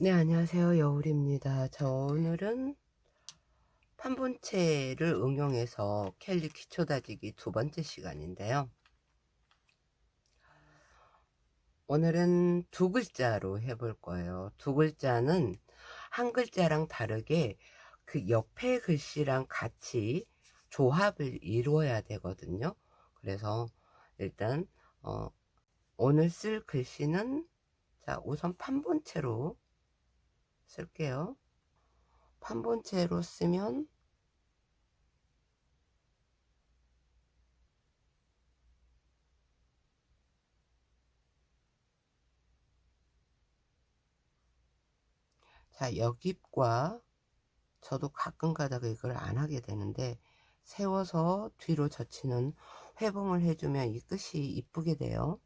네, 안녕하세요. 여울입니다. 오늘은 판본체를 응용해서 캘리 기초 다지기 두 번째 시간인데요. 오늘은 두 글자로 해볼 거예요. 두 글자는 한 글자랑 다르게 그 옆에 글씨랑 같이 조합을 이루어야 되거든요. 그래서 일단 오늘 쓸 글씨는 우선 판본체로 쓸게요. 판본체로 쓰면 여깁과 저도 가끔 가다가 이걸 안 하게 되는데, 세워서 뒤로 젖히는 회봉을 해주면 이 끝이 이쁘게 돼요.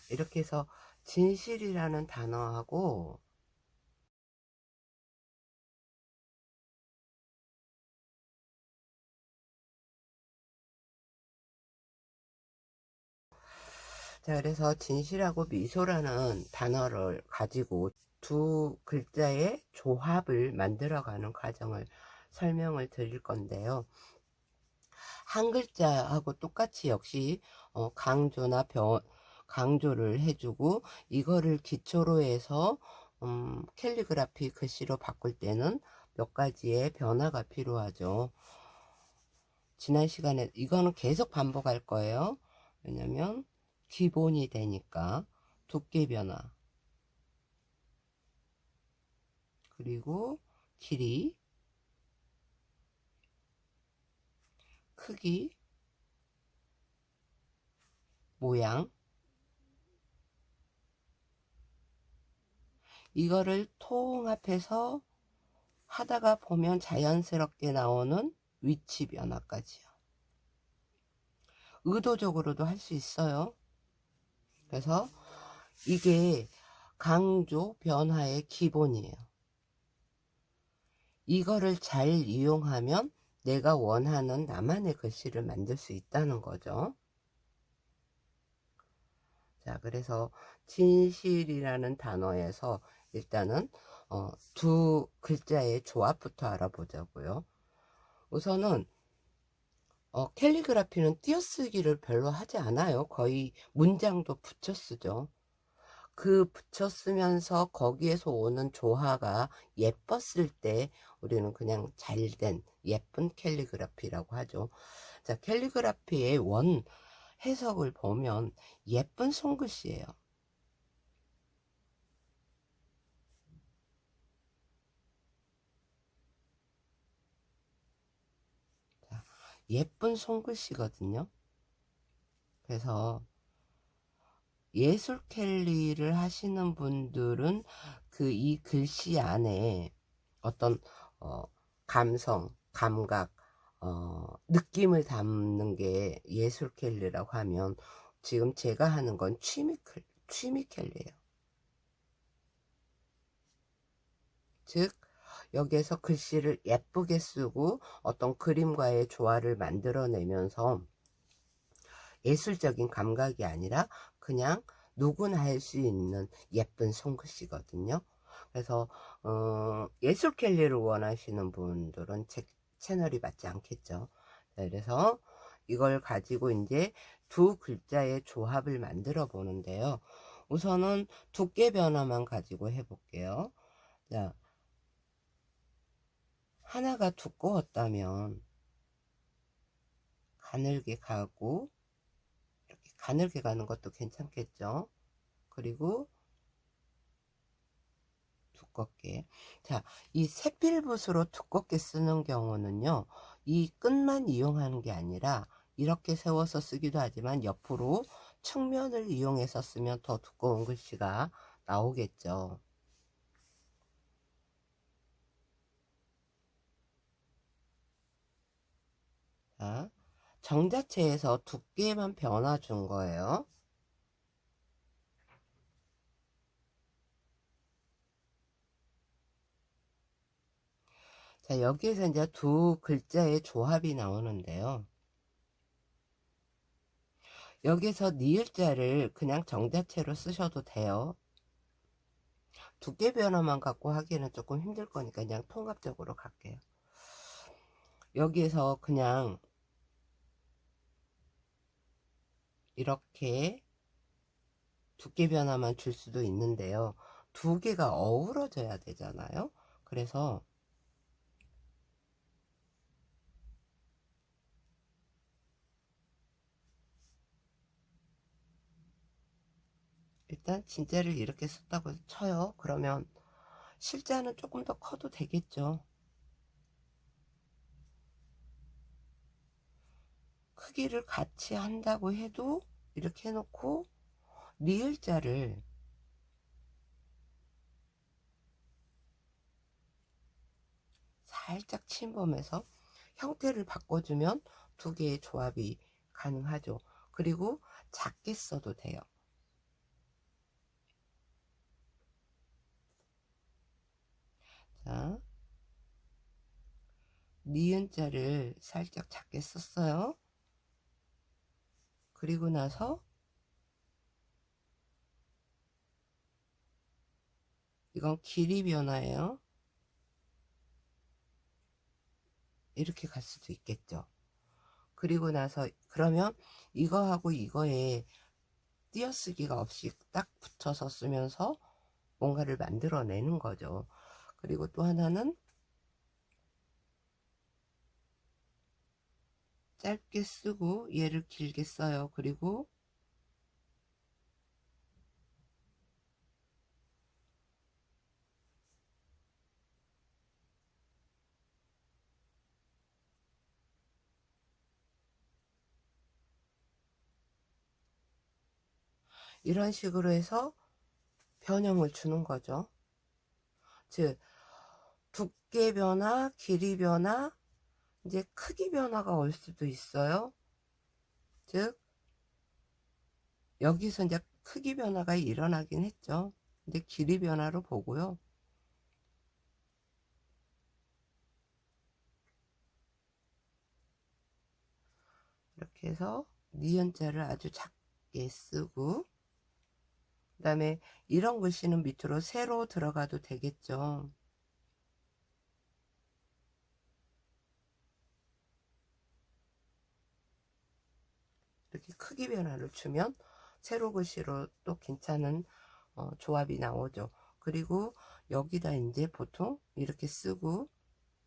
이렇게 해서 진실이라는 단어하고 그래서 진실하고 미소라는 단어를 가지고 두 글자의 조합을 만들어가는 과정을 설명을 드릴 건데요. 한 글자하고 똑같이 역시 강조를 해주고, 이거를 기초로 해서 캘리그라피 글씨로 바꿀 때는 몇 가지의 변화가 필요하죠. 지난 시간에 이거는 계속 반복할 거예요. 왜냐면 기본이 되니까. 두께 변화, 그리고 길이, 크기, 모양, 이거를 통합해서 하다가 보면 자연스럽게 나오는 위치 변화까지요. 의도적으로도 할 수 있어요. 그래서 이게 강조 변화의 기본이에요. 이거를 잘 이용하면 내가 원하는 나만의 글씨를 만들 수 있다는 거죠. 그래서 진실이라는 단어에서 일단은 두 글자의 조합부터 알아보자고요. 우선은 캘리그라피는 띄어쓰기를 별로 하지 않아요. 거의 문장도 붙여 쓰죠. 그 붙여 쓰면서 거기에서 오는 조화가 예뻤을 때 우리는 그냥 잘된 예쁜 캘리그라피라고 하죠. 캘리그라피의 원 해석을 보면 예쁜 손글씨예요. 예쁜 손글씨거든요. 그래서 예술 캘리를 하시는 분들은 그 이 글씨 안에 어떤 감성, 감각, 느낌을 담는 게 예술 캘리라고 하면, 지금 제가 하는 건 취미 캘리예요. 즉 여기에서 글씨를 예쁘게 쓰고 어떤 그림과의 조화를 만들어내면서 예술적인 감각이 아니라 그냥 누구나 할 수 있는 예쁜 손글씨거든요. 그래서 예술 캘리를 원하시는 분들은 제 채널이 맞지 않겠죠. 그래서 이걸 가지고 이제 두 글자의 조합을 만들어 보는데요. 우선은 두께 변화만 가지고 해볼게요. 하나가 두꺼웠다면 가늘게 가고, 이렇게 가늘게 가는 것도 괜찮겠죠. 그리고 두껍게. 이 색필붓으로 두껍게 쓰는 경우는요, 이 끝만 이용하는 게 아니라 이렇게 세워서 쓰기도 하지만 옆으로 측면을 이용해서 쓰면 더 두꺼운 글씨가 나오겠죠. 정자체에서 두께만 변화 준 거예요. 자, 여기에서 이제 두 글자의 조합이 나오는데요. 여기서 니을자를 그냥 정자체로 쓰셔도 돼요. 두께 변화만 갖고 하기에는 조금 힘들 거니까 그냥 통합적으로 갈게요. 여기에서 그냥 이렇게 두께 변화만 줄 수도 있는데요. 두 개가 어우러져야 되잖아요. 그래서 일단 진짜를 이렇게 썼다고 쳐요. 그러면 실자는 조금 더 커도 되겠죠. 크기를 같이 한다고 해도 이렇게 해놓고 니을자를 살짝 침범해서 형태를 바꿔주면 두 개의 조합이 가능하죠. 그리고 작게 써도 돼요. 자, 니은자를 살짝 작게 썼어요. 그리고 나서 이건 길이 변화예요. 이렇게 갈 수도 있겠죠. 그리고 나서 그러면 이거하고 이거에 띄어쓰기가 없이 딱 붙여서 쓰면서 뭔가를 만들어내는 거죠. 그리고 또 하나는 짧게 쓰고 얘를 길게 써요. 그리고 이런 식으로 해서 변형을 주는 거죠. 즉 두께 변화, 길이 변화, 이제 크기 변화가 올 수도 있어요. 즉 여기서 이제 크기 변화가 일어나긴 했죠. 근데 길이 변화로 보고요. 이렇게 해서 니은자를 아주 작게 쓰고, 그 다음에 이런 글씨는 밑으로 세로 들어가도 되겠죠. 이렇게 크기 변화를 주면 세로 글씨로 또 괜찮은 조합이 나오죠. 그리고 여기다 이제 보통 이렇게 쓰고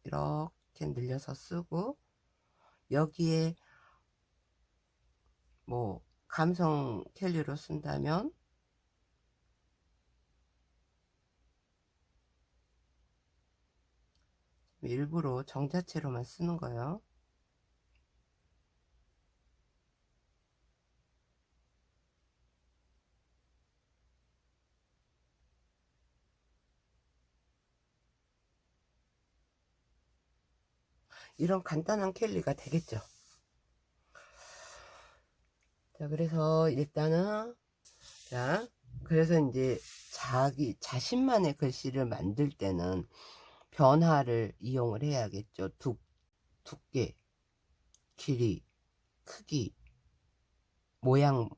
이렇게 늘려서 쓰고, 여기에 뭐 감성 캘리로 쓴다면 일부러 정자체로만 쓰는 거예요. 이런 간단한 캘리가 되겠죠. 자, 그래서 일단은, 자, 그래서 이제 자신만의 글씨를 만들 때는 변화를 이용을 해야겠죠. 두께, 길이, 크기, 모양,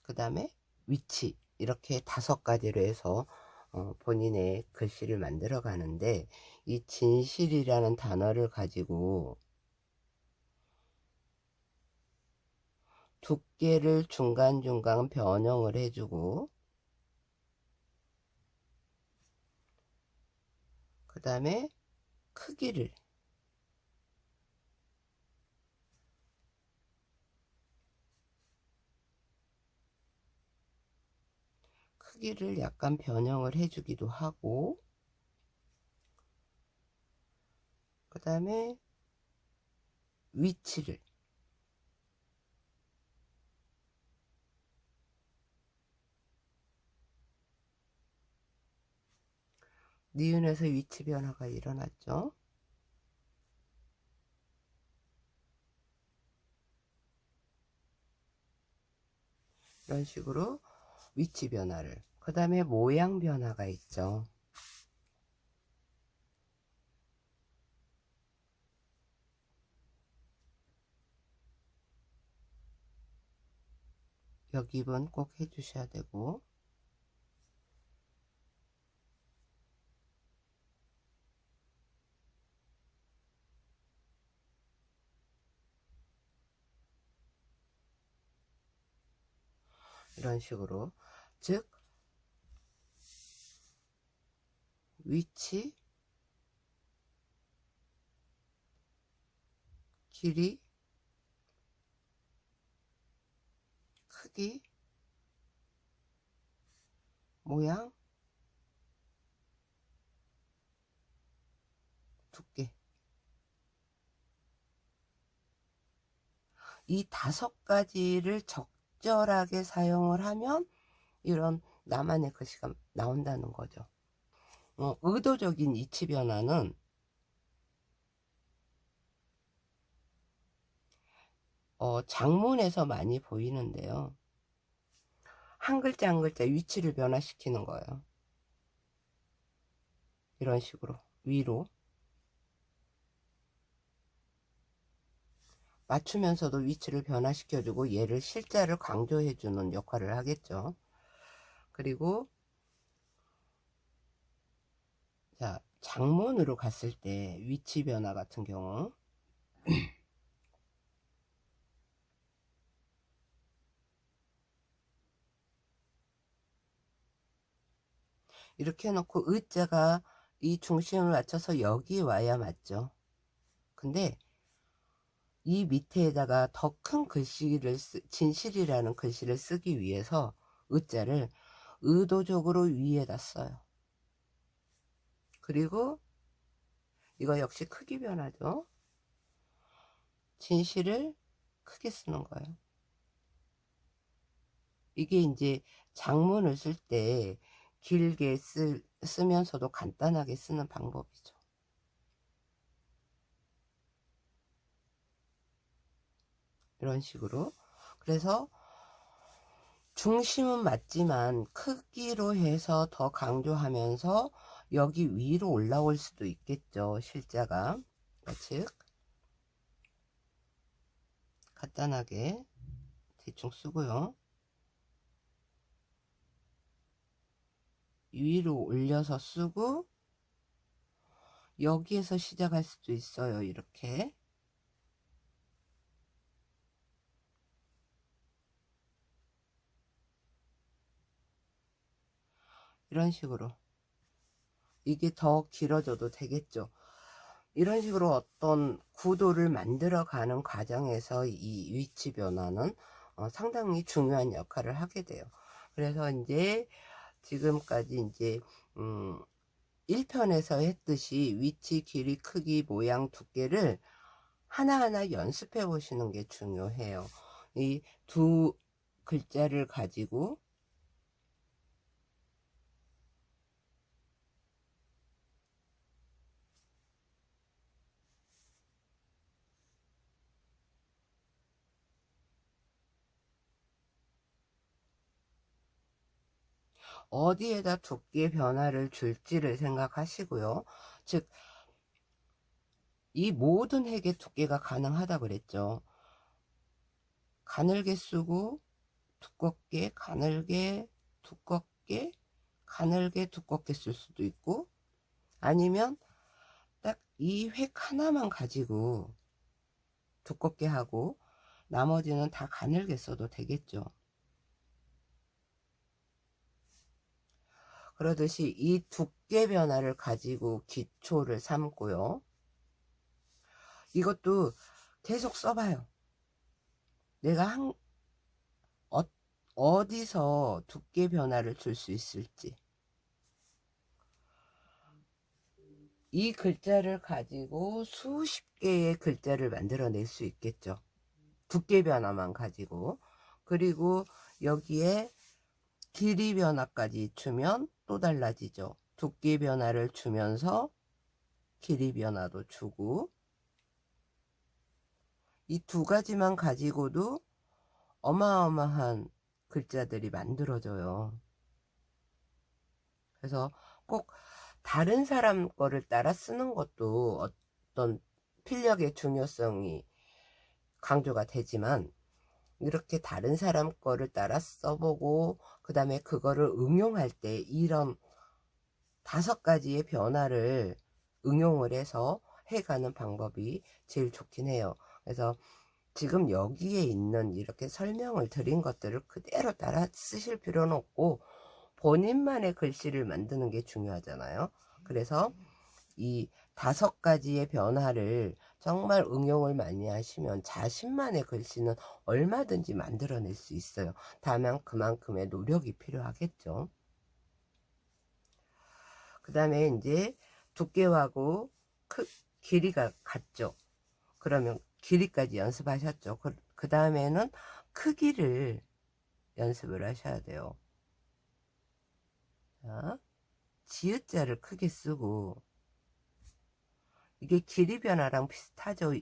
그 다음에 위치, 이렇게 5가지로 해서 본인의 글씨를 만들어 가는데, 이 진실이라는 단어를 가지고 두께를 중간중간 변형을 해주고, 그 다음에 크기를 약간 변형을 해주기도 하고, 그 다음에 위치를 니은에서 위치 변화가 일어났죠. 이런 식으로 위치 변화를, 그 다음에 모양 변화가 있죠. 벽입은 꼭 해주셔야 되고, 이런 식으로, 즉 위치, 길이, 크기, 모양, 두께, 이 5가지를 적절하게 사용을 하면 이런 나만의 글씨가 나온다는 거죠. 의도적인 위치 변화는 장문에서 많이 보이는데요. 한 글자 한 글자 위치를 변화시키는 거예요. 이런 식으로 위로 맞추면서도 위치를 변화시켜주고 얘를 실자를 강조해주는 역할을 하겠죠. 그리고 자, 장문으로 갔을 때 위치 변화 같은 경우 이렇게 해놓고 의자가 이 중심을 맞춰서 여기 와야 맞죠. 근데 이 밑에다가 더 큰 글씨를 진실이라는 글씨를 쓰기 위해서 의자를 의도적으로 위에다 써요. 그리고 이거 역시 크기 변화죠. 진실을 크게 쓰는 거예요. 이게 이제 장문을 쓸 때 길게 쓰면서도 간단하게 쓰는 방법이죠. 이런 식으로. 그래서 중심은 맞지만 크기로 해서 더 강조하면서 여기 위로 올라올 수도 있겠죠. 실자가. 즉 간단하게 대충 쓰고요. 위로 올려서 쓰고 여기에서 시작할 수도 있어요. 이렇게. 이런 식으로. 이게 더 길어져도 되겠죠. 이런 식으로 어떤 구도를 만들어 가는 과정에서 이 위치 변화는 상당히 중요한 역할을 하게 돼요. 그래서 이제 지금까지 이제 1편에서 했듯이 위치, 길이, 크기, 모양, 두께를 하나하나 연습해 보시는 게 중요해요. 이 두 글자를 가지고 어디에다 두께 변화를 줄지를 생각하시고요. 즉, 이 모든 핵의 두께가 가능하다 그랬죠. 가늘게 쓰고 두껍게, 가늘게, 두껍게, 가늘게, 두껍게 쓸 수도 있고, 아니면 딱 이 획 하나만 가지고 두껍게 하고 나머지는 다 가늘게 써도 되겠죠. 그러듯이 이 두께 변화를 가지고 기초를 삼고요. 이것도 계속 써봐요. 내가 어디서 두께 변화를 줄 수 있을지. 이 글자를 가지고 수십 개의 글자를 만들어낼 수 있겠죠. 두께 변화만 가지고. 그리고 여기에 길이 변화까지 주면 또 달라지죠. 두께 변화를 주면서 길이 변화도 주고, 이 두 가지만 가지고도 어마어마한 글자들이 만들어져요. 그래서 꼭 다른 사람 거를 따라 쓰는 것도 어떤 필력의 중요성이 강조가 되지만, 이렇게 다른 사람 거를 따라 써보고 그 다음에 그거를 응용할 때 이런 5가지의 변화를 응용을 해서 해가는 방법이 제일 좋긴 해요. 그래서 지금 여기에 있는 이렇게 설명을 드린 것들을 그대로 따라 쓰실 필요는 없고 본인만의 글씨를 만드는 게 중요하잖아요. 그래서 이 5가지의 변화를 정말 응용을 많이 하시면 자신만의 글씨는 얼마든지 만들어낼 수 있어요. 다만 그만큼의 노력이 필요하겠죠. 그 다음에 이제 두께하고 길이가 같죠. 그러면 길이까지 연습하셨죠. 그 다음에는 크기를 연습을 하셔야 돼요. 자, 지읒자를 크게 쓰고, 이게 길이 변화랑 비슷하죠.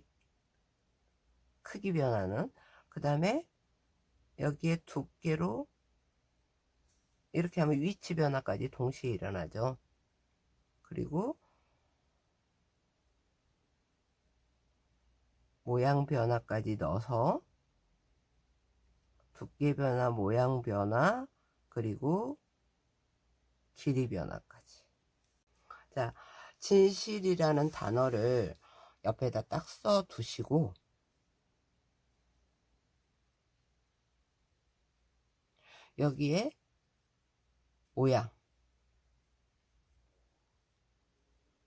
크기 변화는. 그 다음에 여기에 두께로 이렇게 하면 위치 변화까지 동시에 일어나죠. 그리고 모양 변화까지 넣어서 두께 변화, 모양 변화, 그리고 길이 변화까지. 자, 진실이라는 단어를 옆에다 딱 써 두시고 여기에 모양,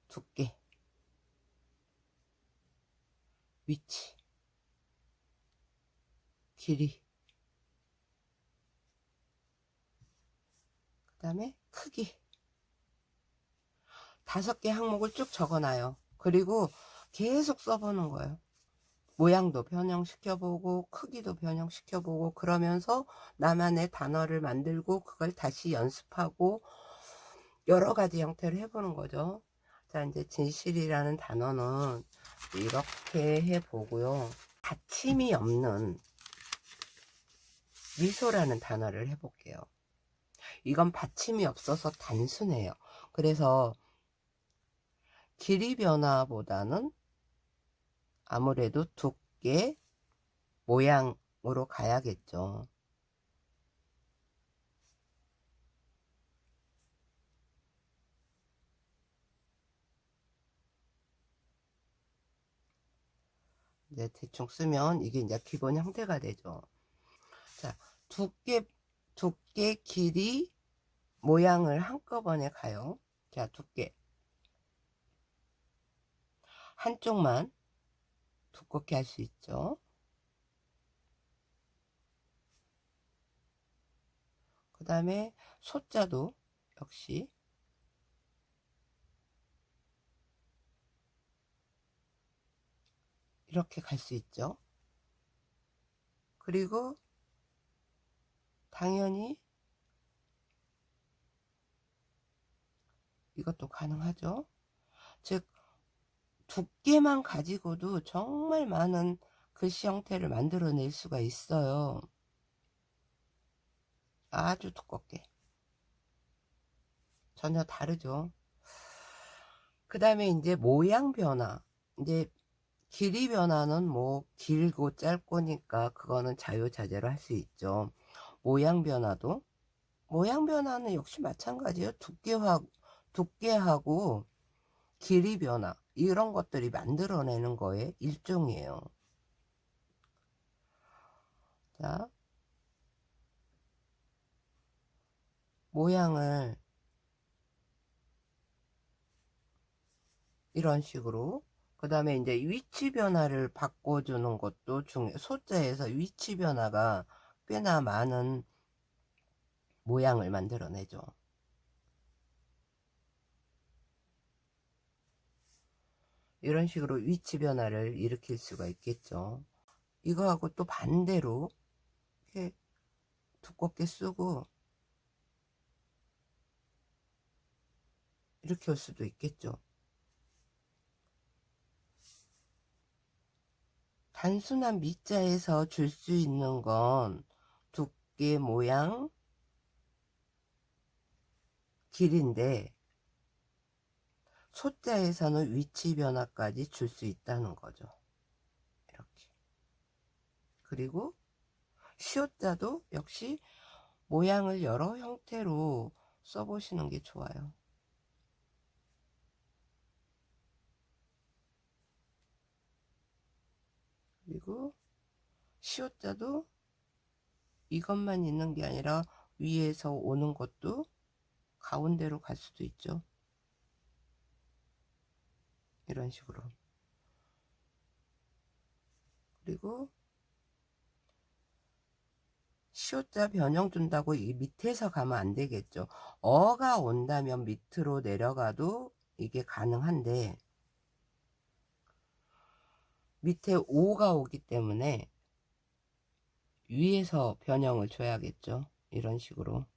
두께, 위치, 길이, 그 다음에 크기 5개 항목을 쭉 적어놔요. 그리고 계속 써보는 거예요. 모양도 변형시켜보고 크기도 변형시켜보고 그러면서 나만의 단어를 만들고 그걸 다시 연습하고 여러 가지 형태로 해보는 거죠. 자, 이제 진실이라는 단어는 이렇게 해보고요. 받침이 없는 미소라는 단어를 해볼게요. 이건 받침이 없어서 단순해요. 그래서 길이 변화보다는 아무래도 두께, 모양으로 가야겠죠. 이제 대충 쓰면 이게 이제 기본 형태가 되죠. 자, 두께, 길이, 모양을 한꺼번에 가요. 자, 두께. 한쪽만 두껍게 할 수 있죠. 그 다음에 소자도 역시 이렇게 갈 수 있죠. 그리고 당연히 이것도 가능하죠. 즉 두께만 가지고도 정말 많은 글씨 형태를 만들어낼 수가 있어요. 아주 두껍게. 전혀 다르죠. 그 다음에 이제 모양 변화. 이제 길이 변화는 뭐 길고 짧고니까 그거는 자유자재로 할 수 있죠. 모양 변화는 역시 마찬가지예요. 두께하고 길이 변화 이런 것들이 만들어내는 거에 일종이에요. 자, 모양을 이런 식으로 그 다음에 이제 위치 변화를 바꿔주는 것도 중요해요. 소자에서 위치 변화가 꽤나 많은 모양을 만들어내죠. 이런 식으로 위치 변화를 일으킬 수가 있겠죠. 이거하고 또 반대로 이렇게 두껍게 쓰고 이렇게 올 수도 있겠죠. 단순한 미자에서 줄 수 있는 건 두께, 모양, 길인데 소자에서는 위치 변화까지 줄 수 있다는 거죠. 이렇게. 그리고 시옷자도 역시 모양을 여러 형태로 써보시는 게 좋아요. 그리고 시옷자도 이것만 있는 게 아니라 위에서 오는 것도 가운데로 갈 수도 있죠. 이런 식으로. 그리고 시옷자 변형 준다고 이 밑에서 가면 안 되겠죠. 어가 온다면 밑으로 내려가도 이게 가능한데 밑에 오가 오기 때문에 위에서 변형을 줘야겠죠. 이런 식으로.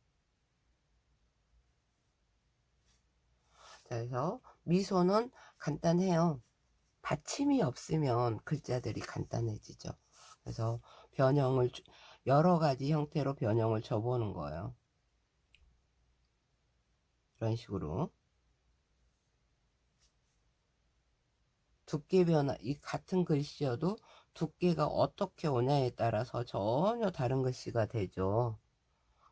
자, 그래서 미소는 간단해요. 받침이 없으면 글자들이 간단해지죠. 그래서 변형을 여러 가지 형태로 변형을 줘보는 거예요. 이런 식으로. 두께 변화, 이 같은 글씨여도 두께가 어떻게 오냐에 따라서 전혀 다른 글씨가 되죠.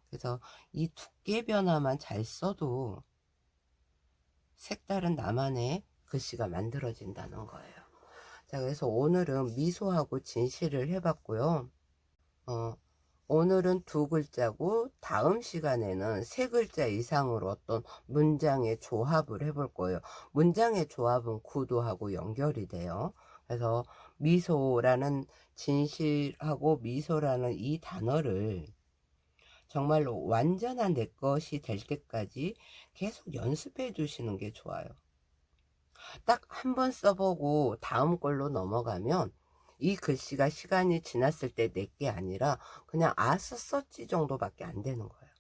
그래서 이 두께 변화만 잘 써도 색다른 나만의 글씨가 만들어진다는 거예요. 자, 그래서 오늘은 미소하고 진실을 해봤고요. 오늘은 두 글자고 다음 시간에는 세 글자 이상으로 어떤 문장의 조합을 해볼 거예요. 문장의 조합은 구도하고 연결이 돼요. 그래서 미소라는 진실하고 미소라는 이 단어를 정말로 완전한 내 것이 될 때까지 계속 연습해 주시는 게 좋아요. 딱 한 번 써보고 다음 걸로 넘어가면 이 글씨가 시간이 지났을 때 내게 아니라 그냥 아스 썼지 정도밖에 안 되는 거예요.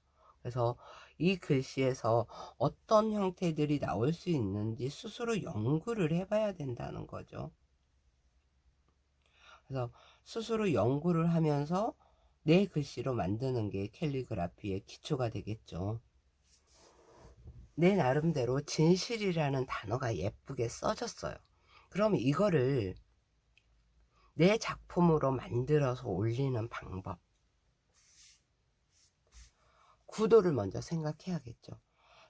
그래서 이 글씨에서 어떤 형태들이 나올 수 있는지 스스로 연구를 해봐야 된다는 거죠. 그래서 스스로 연구를 하면서 내 글씨로 만드는 게 캘리그라피의 기초가 되겠죠. 내 나름대로 진실이라는 단어가 예쁘게 써졌어요. 그럼 이거를 내 작품으로 만들어서 올리는 방법, 구도를 먼저 생각해야겠죠.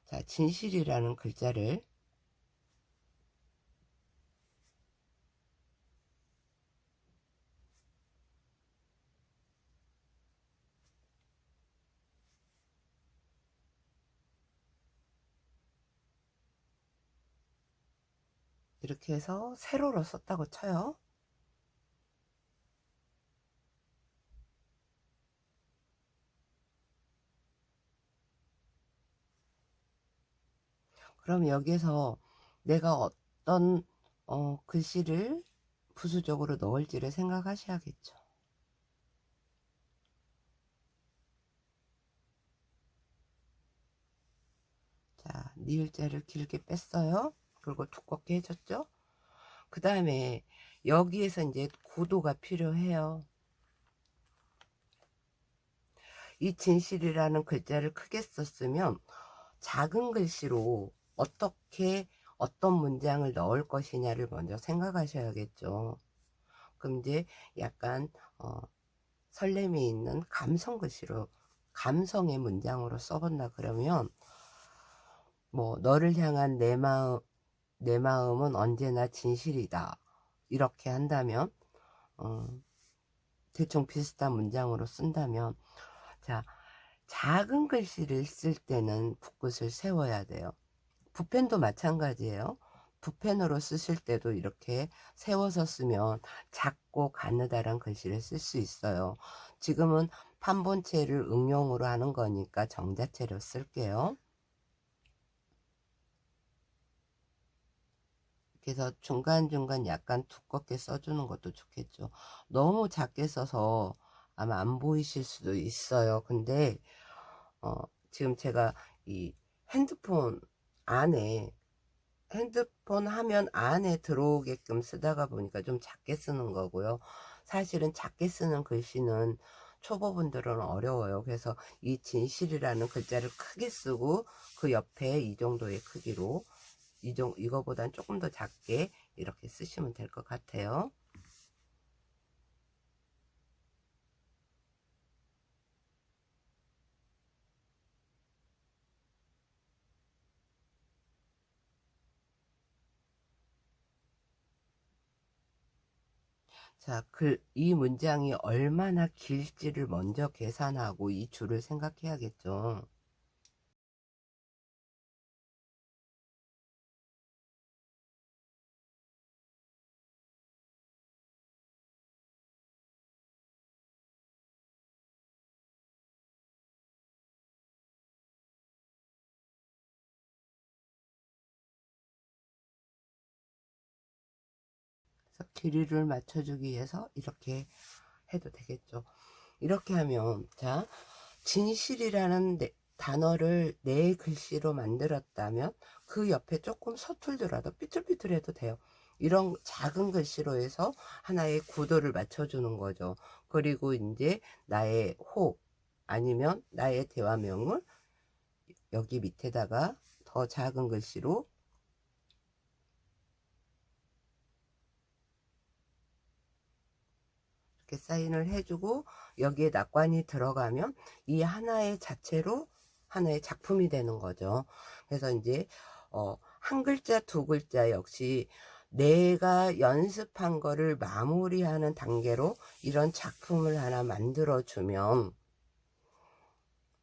자, 진실이라는 글자를 이렇게 해서 세로로 썼다고 쳐요. 그럼 여기서 내가 어떤 글씨를 부수적으로 넣을지를 생각하셔야겠죠. 자, 니을자를 길게 뺐어요. 그리고 두껍게 해줬죠. 그 다음에 여기에서 이제 구도가 필요해요. 이 진실이라는 글자를 크게 썼으면 작은 글씨로 어떻게 어떤 문장을 넣을 것이냐를 먼저 생각하셔야겠죠. 그럼 이제 약간 설렘이 있는 감성 글씨로, 감성의 문장으로 써본다 그러면 뭐 너를 향한 내 마음은 언제나 진실이다 이렇게 한다면 대충 비슷한 문장으로 쓴다면, 자, 작은 글씨를 쓸 때는 붓끝을 세워야 돼요. 붓펜도 마찬가지예요. 붓펜으로 쓰실 때도 이렇게 세워서 쓰면 작고 가느다란 글씨를 쓸 수 있어요. 지금은 판본체를 응용으로 하는 거니까 정자체로 쓸게요. 그래서 중간중간 약간 두껍게 써주는 것도 좋겠죠. 너무 작게 써서 아마 안 보이실 수도 있어요. 근데 지금 제가 이 핸드폰 안에, 핸드폰 화면 안에 들어오게끔 쓰다가 보니까 좀 작게 쓰는 거고요. 사실은 작게 쓰는 글씨는 초보분들은 어려워요. 그래서 이 진실이라는 글자를 크게 쓰고 그 옆에 이 정도의 크기로 이거보단 조금 더 작게 이렇게 쓰시면 될 것 같아요. 자, 이 문장이 얼마나 길지를 먼저 계산하고 이 줄을 생각해야겠죠. 그래서 길이를 맞춰주기 위해서 이렇게 해도 되겠죠. 이렇게 하면, 자, 진실이라는 단어를 네 글씨로 만들었다면 그 옆에 조금 서툴더라도 삐뚤삐뚤해도 돼요. 이런 작은 글씨로 해서 하나의 구도를 맞춰주는 거죠. 그리고 이제 나의 호 아니면 나의 대화명을 여기 밑에다가 더 작은 글씨로 이렇게 사인을 해주고 여기에 낙관이 들어가면 이 하나의 자체로 하나의 작품이 되는 거죠. 그래서 이제 한 글자 두 글자 역시 내가 연습한 거를 마무리하는 단계로 이런 작품을 하나 만들어 주면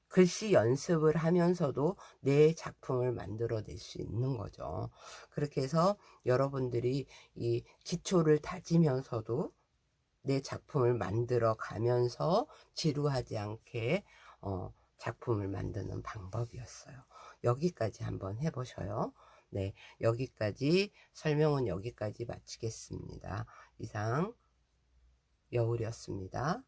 글씨 연습을 하면서도 내 작품을 만들어낼 수 있는 거죠. 그렇게 해서 여러분들이 이 기초를 다지면서도 내 작품을 만들어 가면서 지루하지 않게 작품을 만드는 방법이었어요. 여기까지 한번 해보셔요. 네, 여기까지 설명은 여기까지 마치겠습니다. 이상 여울이었습니다.